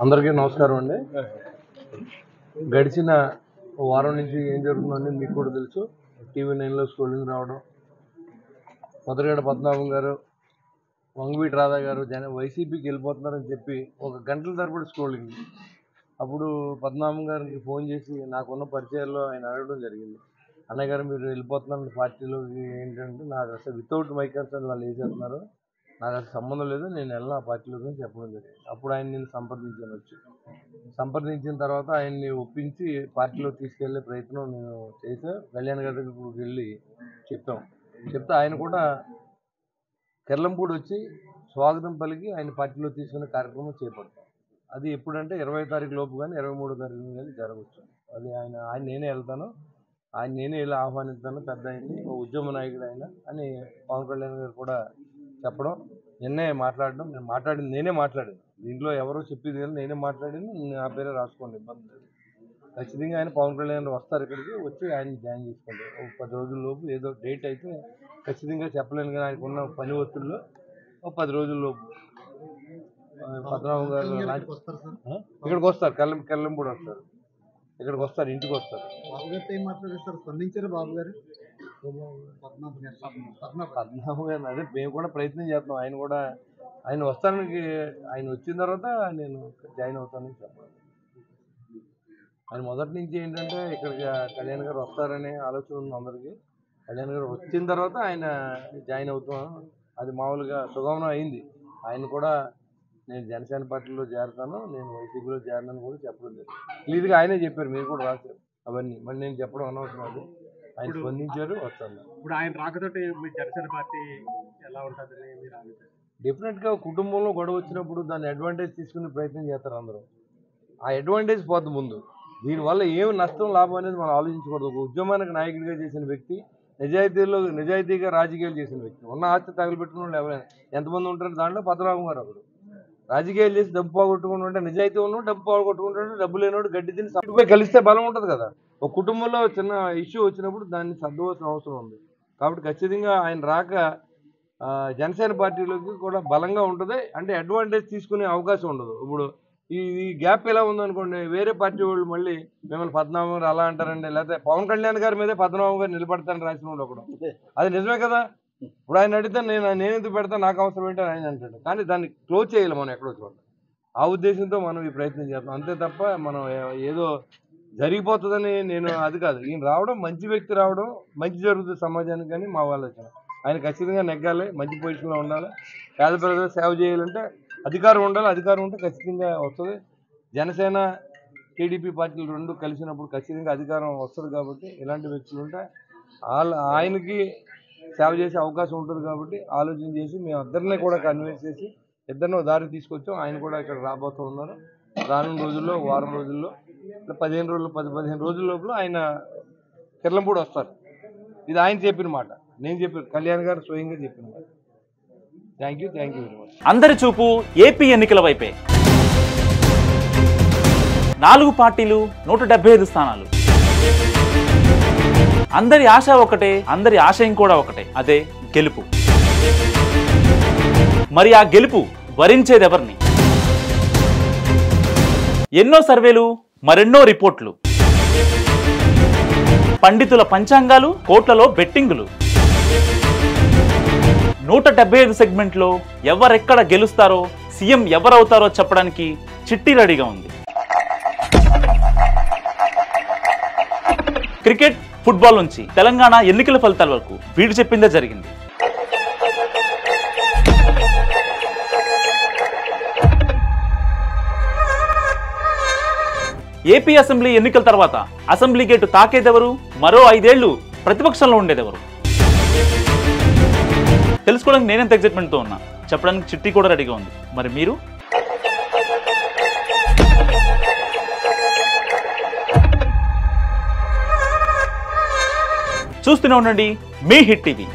అందరికీ నమస్కారం అండి. గడిచిన వారం నుంచి ఏం జరుగుతుందని మీకు కూడా తెలుసు. TV9లో స్క్రోలింగ్ రావడం, మొదటిగడ పద్మనాభం గారు, వంగవీటి రాధా గారు వైసీపీకి వెళ్ళిపోతున్నారని చెప్పి ఒక గంటల తరబడి స్క్రోలింగ్. అప్పుడు పద్మనాభం గారికి ఫోన్ చేసి నాకున్న పరిచయాల్లో ఆయన అడగడం జరిగింది, అన్నయ్య గారు మీరు వెళ్ళిపోతున్నారని పార్టీలోకి ఏంటంటే నాకు అసలు వితౌట్ మైకర్స్ వాళ్ళు వేసేస్తున్నారు, నాకు అసలు సంబంధం లేదు, నేను వెళ్ళిన ఆ పార్టీలోకి అని చెప్పడం జరిగింది. అప్పుడు ఆయన నేను సంప్రదించిన తర్వాత ఆయన్ని ఒప్పించి పార్టీలో తీసుకెళ్లే ప్రయత్నం నేను చేసా. కళ్యాణ్ గారి దగ్గరికి వెళ్ళి చెప్తే ఆయన కూడా కెర్లంపూడి వచ్చి స్వాగతం పలికి ఆయన పార్టీలో తీసుకునే కార్యక్రమం చేపడతాం. అది ఎప్పుడంటే 20వ తారీఖు లోపు కానీ 23వ తారీఖు కానీ జరగవచ్చు. అది ఆయన నేనే వెళ్తాను, ఆయన నేనే వెళ్ళి ఆహ్వానిస్తాను, పెద్ద ఆయన్ని ఉద్యమ నాయకుడు ఆయన అని పవన్ కళ్యాణ్ గారు కూడా చెప్పడం, నేనే మాట్లాడాను. దీంట్లో ఎవరో చెప్పింది కానీ నేనే మాట్లాడింది, నా పేరే రాసుకోండి, ఇబ్బంది లేదు. ఖచ్చితంగా ఆయన పవన్ కళ్యాణ్ వస్తారు, ఇక్కడికి వచ్చి ఆయన జాయిన్ చేసుకుంటారు. ఒక 10 రోజుల లోపు ఏదో డేట్ అయితే ఖచ్చితంగా చెప్పలేను కానీ ఆయనకు ఉన్న పని ఒత్తిడిలో ఒక 10 రోజుల లోపు పద్మనాభం గారు ఇక్కడికి వస్తారు, కెర్లంపూడి వస్తారు, ఇక్కడికి వస్తారు, ఇంటికి వస్తారు. పద్మనాభం గారు అదే మేము కూడా ప్రయత్నం చేస్తాం. ఆయన వస్తానికి, ఆయన వచ్చిన తర్వాత నేను జాయిన్ అవుతానని చెప్పాలి. ఆయన మొదటి నుంచి ఏంటంటే ఇక్కడికి కళ్యాణ్ గారు వస్తారనే ఆలోచన ఉంది అందరికీ. కళ్యాణ్ గారు వచ్చిన తర్వాత ఆయన జాయిన్ అవుతాం, అది మామూలుగా సుగమనం అయింది. ఆయన కూడా నేను జనసేన పార్టీలో చేరతాను, నేను వైసీపీలో చేరనని కూడా చెప్పడం జరిగింది. క్లియర్గా ఆయనే చెప్పారు, మీరు కూడా రాశారు అవన్నీ, మళ్ళీ నేను చెప్పడం అనవసరం. అది ఆయన స్పందించారు, వస్తాను. ఇప్పుడు ఆయన రాకతోటి మీ జనసేన పార్టీ ఎలా ఉంటుందని మీరు అనుకుంటారు? డెఫినెట్గా కుటుంబంలో గొడవ వచ్చినప్పుడు దాన్ని అడ్వాంటేజ్ తీసుకునే ప్రయత్నం చేస్తారు అందరూ. ఆ అడ్వాంటేజ్ పోతుంది ముందు. దీనివల్ల ఏమి నష్టం లాభం అనేది మనం ఆలోచించకూడదు. ఒక ఉద్యమానికి నాయకుడిగా చేసిన వ్యక్తి, నిజాయితీగా రాజకీయాలు చేసిన వ్యక్తి, ఉన్న ఆస్తి తగిలిపెట్టుకున్న వాళ్ళు ఎవరైనా ఎంతమంది ఉంటారు, దాంట్లో పద్మనాభం గారు ఒకడు. రాజకీయాలు చేసి డబ్బు పోగొట్టుకుంటూ ఉంటే, నిజాయితీ ఉన్నోడు డబ్బు పోగొట్టుకుంటాడు, డబ్బు లేనోడు గడ్డి తిని సపోయి కలిస్తే బలం ఉంటుంది కదా. ఒక కుటుంబంలో చిన్న ఇష్యూ వచ్చినప్పుడు దాన్ని సర్దుకోవాల్సిన అవసరం ఉంది. కాబట్టి ఖచ్చితంగా ఆయన రాక జనసేన పార్టీలోకి కూడా బలంగా ఉంటుంది. అంటే అడ్వాంటేజ్ తీసుకునే అవకాశం ఉండదు. ఇప్పుడు ఈ గ్యాప్ ఎలా ఉందనుకోండి, వేరే పార్టీ వాళ్ళు మళ్ళీ మిమ్మల్ని పద్మనాభం గారు అలా అంటారండి, లేకపోతే పవన్ కళ్యాణ్ గారి మీదే పద్మనాభం గారు నిలబడతానని రాసిన వాడు ఒకడు. అది నిజమే కదా. ఇప్పుడు ఆయన అడిగితే నేను ఎందుకు పెడతాను, నాకు అవసరం ఏంటని ఆయన అంటాడు. కానీ దాన్ని క్లోజ్ చేయాలి మనం ఎక్కడో చోట. ఆ ఉద్దేశంతో మనం ఈ ప్రయత్నం చేస్తాం, అంతే తప్ప మనం ఏదో జరిగిపోతుందని అది కాదు. ఈయన రావడం, మంచి వ్యక్తి రావడం, మంచి జరుగుతుంది సమాజానికి కానీ మా వాళ్ళు వచ్చిన ఆయన ఖచ్చితంగా నెగ్గాలి, మంచి పొజిషన్లో ఉండాలి, పేద ప్రజలు సేవ చేయాలంటే అధికారం ఉండాలి. అధికారం ఉంటే ఖచ్చితంగా వస్తుంది. జనసేన టీడీపీ పార్టీలు రెండు కలిసినప్పుడు ఖచ్చితంగా అధికారం వస్తుంది. కాబట్టి ఇలాంటి వ్యక్తులు ఉంటే ఆయనకి సేవ చేసే అవకాశం ఉంటుంది. కాబట్టి ఆలోచన చేసి మేము ఇద్దరిని కూడా కన్విన్స్ చేసి ఇద్దరిని దారి తీసుకొచ్చాం. ఆయన కూడా ఇక్కడ రాబోతూ ఉన్నారు. రానున్న రోజుల్లో, వారం రోజుల్లో, 10-15 రోజుల లోపల ఆయన కెర్లంపూడి వస్తారు. ఇది ఆయన చెప్పిన మాట, నేను చెప్పాను, కళ్యాణ్ గారు స్వయంగా చెప్పిన మాట. Thank you very much. అందరి చూపు ఏపీ ఎన్నికల వైపే. 4 పార్టీలు, 175 స్థానాలు. అందరి ఆశ ఒకటే, అందరి ఆశయం కూడా ఒకటే, అదే గెలుపు. మరి ఆ గెలుపు వరించేదెవరిని? ఎన్నో సర్వేలు, మరెన్నో రిపోర్ట్లు, పండితుల పంచాంగాలు, కోట్లలో బెట్టింగులు. 175 సెగ్మెంట్లో ఎవరెక్కడ గెలుస్తారో, సీఎం ఎవరవుతారో చెప్పడానికి చిట్టి రెడీగా ఉంది. క్రికెట్, ఫుట్బాల్ నుంచి తెలంగాణ ఎన్నికల ఫలితాల వరకు వీడు చెప్పిందే జరిగింది. ఏపీ అసెంబ్లీ ఎన్నికల తర్వాత అసెంబ్లీ గేటు తాకేదెవరు, మరో 5 ఏళ్లు ప్రతిపక్షంలో ఉండేదెవరు తెలుసుకోవడానికి నేనెంత ఎగ్జైట్మెంట్తో ఉన్నా, చెప్పడానికి చిట్టి కూడా రెడీగా ఉంది. మరి మీరు? చూస్తూనే ఉండండి మీ హిట్ టీవీ.